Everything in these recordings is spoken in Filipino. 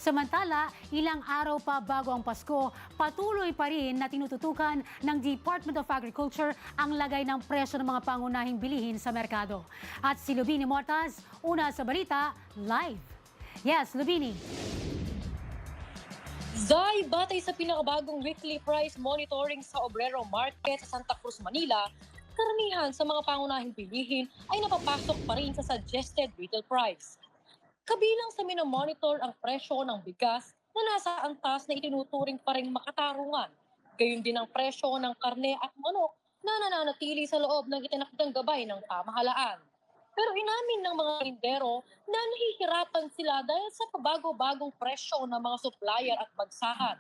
Samantala, ilang araw pa bago ang Pasko, patuloy pa rin na tinututukan ng Department of Agriculture ang lagay ng presyo ng mga pangunahing bilihin sa merkado. At si Lubini Mortas, una sa balita, live. Yes, Lubini. Zay, batay sa pinakabagong weekly price monitoring sa Obrero Market sa Santa Cruz, Manila, karamihan sa mga pangunahing bilihin ay napapasok pa rin sa suggested retail price. Kabilang sa minomonitor ang presyo ng bigas na nasa antas na itinuturing pa rin makatarungan. Gayon din ang presyo ng karne at manok na nananatili sa loob ng itinakdang gabay ng pamahalaan. Pero inamin ng mga tindero na nahihirapan sila dahil sa pabago-bagong presyo ng mga supplier at bagsakan.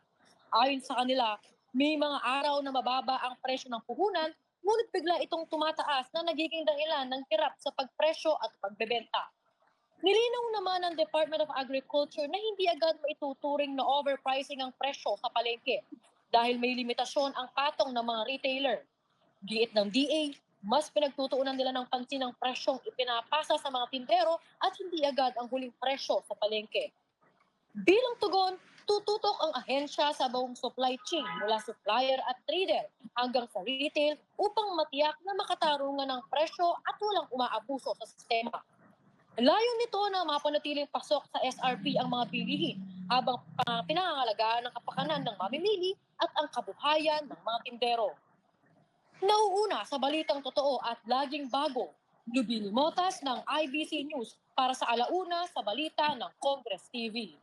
Ayon sa kanila, may mga araw na mababa ang presyo ng puhunan, ngunit bigla itong tumataas na nagiging dahilan ng hirap sa pagpresyo at pagbebenta. Nilinaw naman ng Department of Agriculture na hindi agad maituturing na overpricing ang presyo sa palengke dahil may limitasyon ang patong ng mga retailer. Giit ng DA, mas pinagtutuunan nila ng pansin ang presyong ipinapasa sa mga tindero at hindi agad ang huling presyo sa palengke. Bilang tugon, tututok ang ahensya sa buong supply chain mula supplier at trader hanggang sa retail upang matiyak na makatarungan ng presyo at walang umaabuso sa sistema. Layon nito na mapanatiling pasok sa SRP ang mga bilihin habang pinangangalagaan ng kapakanan ng mamimili at ang kabuhayan ng mga tindero. Nauuna sa balitang totoo at laging bago, Lubini Motas ng IBC News para sa Alauna sa Balita ng Congress TV.